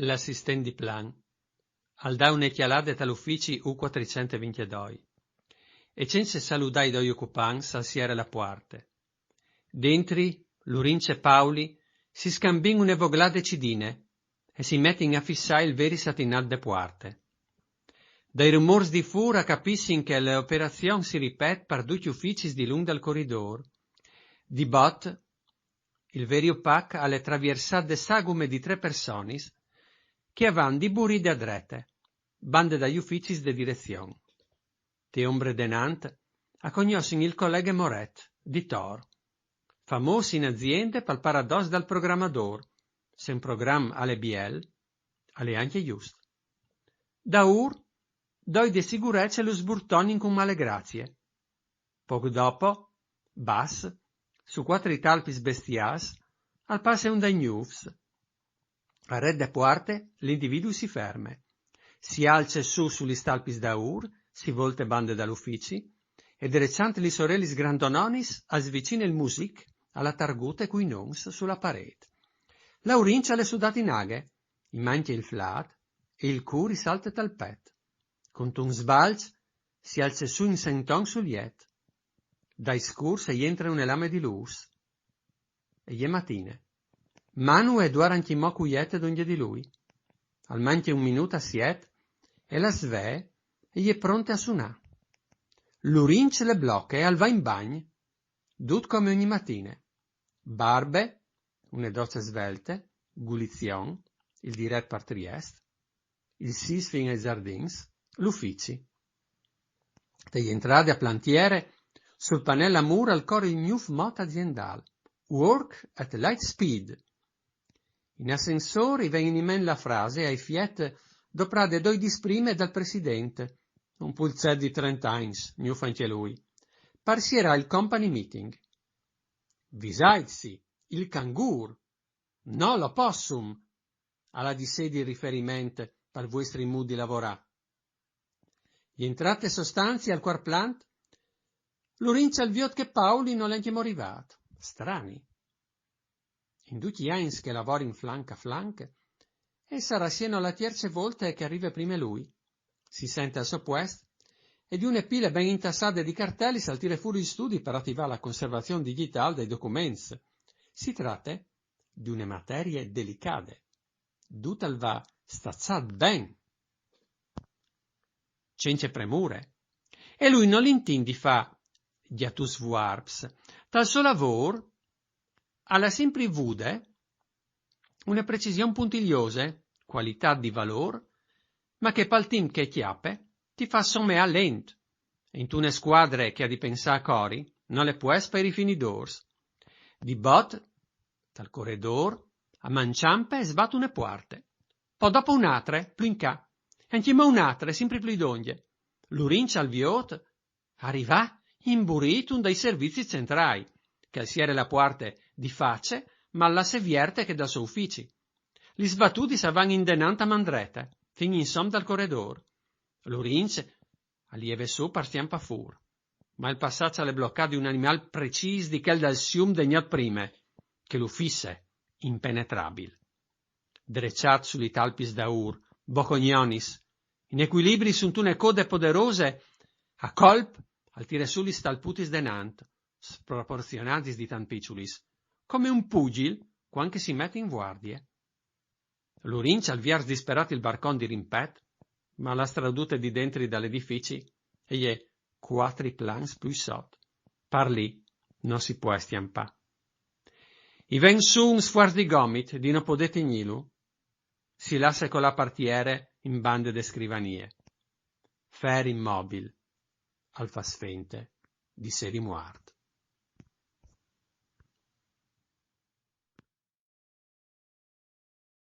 L'assistent di plan, al da un'echialade dall'uffici U422, e senza saludai doi occupants al siere la puarte. Dentri, l'Urince Pauli si scambin une voglade cidine e si mettin a fissare il veri satinat de puarte. Dai rumors di fura capissin che l'operazione si ripet per tutti ufficis di lung del corridor. Di bot, il veri opac alle traversate sagume di 3 personis che avan di burri de adrete, bande dagli ufficis de direzione. Te ombre denant, accognossin il collega Moret, di Tor, famoso in aziende pal paradosso dal programmador, se un programma alle biel, alle anche just. Da doi de sicurezza lo sburtonin con male grazie. Poco dopo, Bas, su 4 talpis bestias, al passe un dai news. A redde puarte, l'individuo si ferme. Si alce su sugli stalpis si volte bande dall'uffici, ed recante li sorellis grandononis svicina il music alla targute cui nons sulla parete. Laurincia le sudati naghe, in mantia il flat, e il curi salta tal pet. Con un sbalz si alce su in senton suliet. Dai scur se gli entra une lame di luz. E gli matine. Manu e due ranchimò cuiete d'ogni di lui. Al mantia un minuto siet, e la sve, e gli è pronte a sunà. L'urince le blocca e al va in bagn. Dut come ogni mattina. Barbe, une docce svelte, gulizion, il diret par Triest, il sisfin ai Zardins, l'uffici. Degli entrate a plantiere, sul pannello a muro al coro il new mot aziendale. Work at light speed. In ascensori vengono in mente la frase ai fiet doprade doi disprime dal presidente, un pulzet di 30 anni, new anche lui. Parsierà il company meeting. Visaizzi, il cangur, no l'opossum, alla di sé di riferimento per vostri mudi lavorà. Gli entrate sostanze al quar plant, l'urincia al viot che Pauli non l'è morivato. Strani. In tutti gli anni che lavora in flanca a flanca, e sarà sieno la terza volta che arriva prima lui. Si sente al suo puesto, e di une pile ben intassate di cartelli saltire fuori gli studi per attivare la conservazione digitale dei documenti. Si tratta di une materie delicate. Dutal va stazzat ben. Cence premure. E lui non l'intindi fa diatus vuarps. Dal suo lavoro, alla sempre vude, una precisione puntigliosa, qualità di valore, ma che pal team che chiappe, ti fa sommea lent. E in tune squadre che ha di pensare a cori, non le può per i finidors. Di bot, dal corridor, a manciampe e sbatte une puarte. Poi dopo un'altra, più in ca. E insieme a un'altra, sempre più d'oglie. L'urincia al viot, arriva imburito un dai servizi centrali, che al siere la puarte di face, ma alla se vierte che dal suo uffici. Li sbattuti s'avan in denanta mandrete, fin in som dal corridor. L'urince, a lieve su partiam pa fur, ma il passaggio alle bloccate di un animal precis di quel dal sium degnat prime, che lo fisse impenetrabil. Drecciat sugli talpis d'aur, bocognionis, in equilibri sunt une code poderose, a colp al tire sugli stalputis denant, sproporzionatis di tan picciulis, come un pugil quando si mette in guardie. L'urincia al viars disperato il barcon di rimpet, ma la stradute di dentri dall'edifici, e gli è 4 plans più sot. Parlì, non si può stiampà. I ven su un sfuarz di gomit, di no podete gnilu, si lasse con la partiere in bande de scrivanie. Fer immobil, alfa sfente, di seri muart.